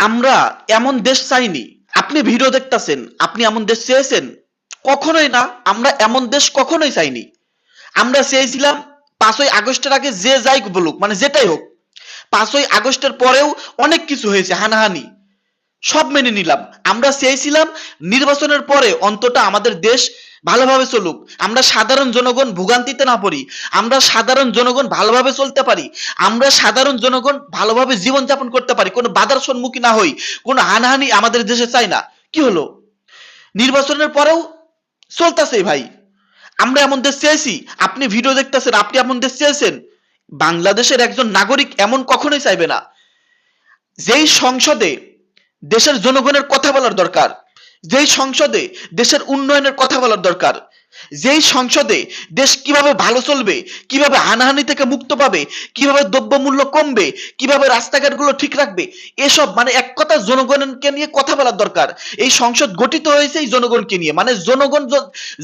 আমরা এমন দেশ চাইনি। আপনি ভিডিও দেখতাছেন, আপনি এমন দেশ চেয়েছেন? কখনোই না। আমরা এমন দেশ কখনোই চাইনি। আমরা চেয়েছিলাম 5ই আগস্টের আগে যে যাই বলুক, মানে যেটাই হোক। 5ই আগস্টের পরেও অনেক কিছু হয়েছে, হানাহানি, সব মেনে নিলাম। আমরা চেয়েছিলাম নির্বাচনের পরে অন্তত আমাদের দেশ ভালোভাবে চলুক, আমরা সাধারণ জনগণ ভোগান্তিতে না পড়ি, আমরা সাধারণ জনগণ ভালোভাবে চলতে পারি, আমরা সাধারণ জনগণ ভালোভাবে জীবনযাপন করতে পারি, কোনো বাধার সম্মুখীন না হই, কোনো হানাহানি আমাদের দেশে চাই না। কি হলো? নির্বাচনের পরেও চলতেছে ভাই। আমরা এমন দেশ চেয়েছি? আপনি ভিডিও দেখতেছেন, আপনি এমন দেশ চেয়েছেন? বাংলাদেশের একজন নাগরিক এমন কখনোই চাইবে না। যেই সংসদে দেশের জনগণের কথা বলার দরকার, যেই সংসদে দেশের উন্নয়নের কথা বলার দরকার, যেই সংসদে দেশ কিভাবে ভালো চলবে, কিভাবে হানাহানি থেকে মুক্ত পাবে, কিভাবে দ্রব্যমূল্য কমবে, কিভাবে রাস্তাঘাটগুলো ঠিক রাখবে, এসব মানে এক কথা জনগণকে নিয়ে কথা বলার দরকার। এই সংসদ গঠিত হয়েছে এই জনগণকে নিয়ে, মানে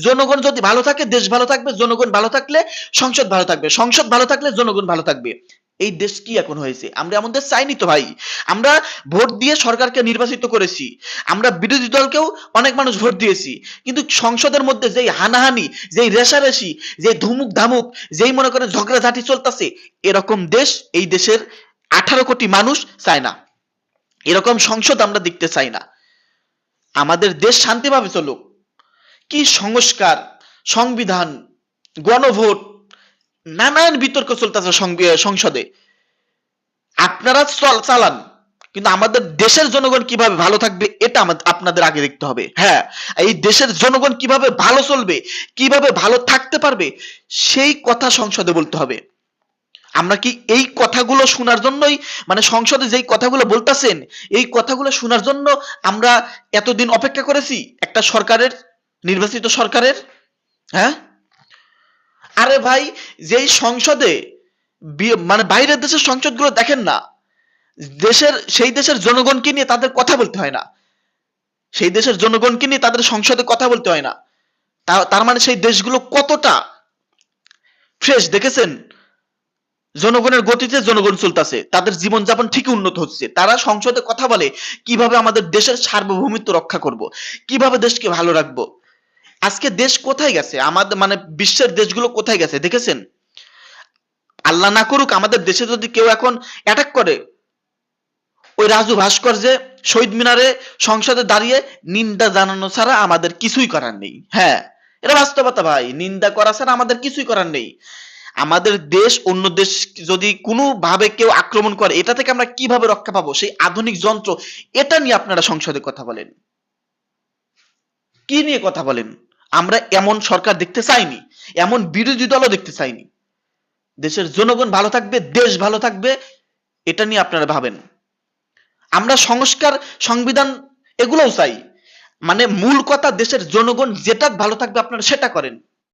জনগণ যদি ভালো থাকে দেশ ভালো থাকবে, জনগণ ভালো থাকলে সংসদ ভালো থাকবে, সংসদ ভালো থাকলে জনগণ ভালো থাকবে। এই দেশ কি এখন হয়েছে? আমরা এমন দেশ চাইনি তো ভাই। আমরা ভোট দিয়ে সরকারকে নির্বাচিত করেছি, আমরা বিরোধী দলকেও অনেক মানুষ ভোট দিয়েছি, কিন্তু সংসদের মধ্যে যেই হানাহানি, যেই রেশারেশি, যে ধুমুক ধামুক, যেই মনে করেন ঝগড়াঝাটি চলতেছে, এরকম দেশ এই দেশের 18 কোটি মানুষ চায় না। এরকম সংসদ আমরা দেখতে চাই না। আমাদের দেশ শান্তিভাবে চলুক। কি সংস্কার, সংবিধান, গণভোট, নানান বিতর্ক চলতেছে সংসদে। আপনারা চালান, কিন্তু আমাদের দেশের জনগণ কিভাবে ভালো থাকবে এটা আপনাদের আগে দেখতে হবে। হ্যাঁ, এই দেশের জনগণ কিভাবে ভালো চলবে, কিভাবে ভালো থাকতে পারবে, সেই কথা সংসদে বলতে হবে। আমরা কি এই কথাগুলো শোনার জন্যই, মানে সংসদে যেই কথাগুলো বলতেছেন, এই কথাগুলো শোনার জন্য আমরা এতদিন অপেক্ষা করেছি একটা সরকারের, নির্বাচিত সরকারের? হ্যাঁ, আরে ভাই, যেই সংসদে মানে বাইরের দেশের সংসদগুলো দেখেন না, সেই দেশের জনগণকে নিয়ে তাদের কথা বলতে হয় না, সেই দেশের জনগণকে নিয়ে তাদের সংসদে কথা বলতে হয় না। তার মানে সেই দেশগুলো কতটা ফ্রেশ, দেখেছেন? জনগণের গতিতে জনগণ চলতেছে, তাদের জীবনযাপন ঠিকই উন্নত হচ্ছে। তারা সংসদে কথা বলে কিভাবে আমাদের দেশের সার্বভৌমত্ব রক্ষা করব, কিভাবে দেশকে ভালো রাখবো। আজকে দেশ কোথায় গেছে? আমাদের মানে বিশ্বের দেশগুলো কোথায় গেছে দেখেছেন? আল্লাহ না করুক আমাদের দেশে যদি কেউ এখন অ্যাটাক করে, ওই রাজু ভাস্কর্যে শহীদ মিনারে সংসদে দাঁড়িয়ে নিন্দা জানানো ছাড়া আমাদের কিছুই করার নেই। হ্যাঁ, এটা বাস্তবতা ভাই, নিন্দা করা ছাড়া আমাদের কিছুই করার নেই। আমাদের দেশ অন্য দেশ যদি কোনো ভাবে কেউ আক্রমণ করে, এটা থেকে আমরা কিভাবে রক্ষা পাবো, সেই আধুনিক যন্ত্র, এটা নিয়ে আপনারা সংসদে কথা বলেন। কি নিয়ে কথা বলেন? আমরা এমন সরকার দেখতে চাইনি, এমন বিরোধী দলও দেখতে চাইনি। দেশের জনগণ ভালো থাকবে, দেশ ভালো থাকবে, এটা নিয়ে আপনারা ভাবেন। আমরা সংস্কার, সংবিধান এগুলোও চাই, মানে মূল কথা দেশের জনগণ যেটা ভালো থাকবে আপনারা সেটা করেন।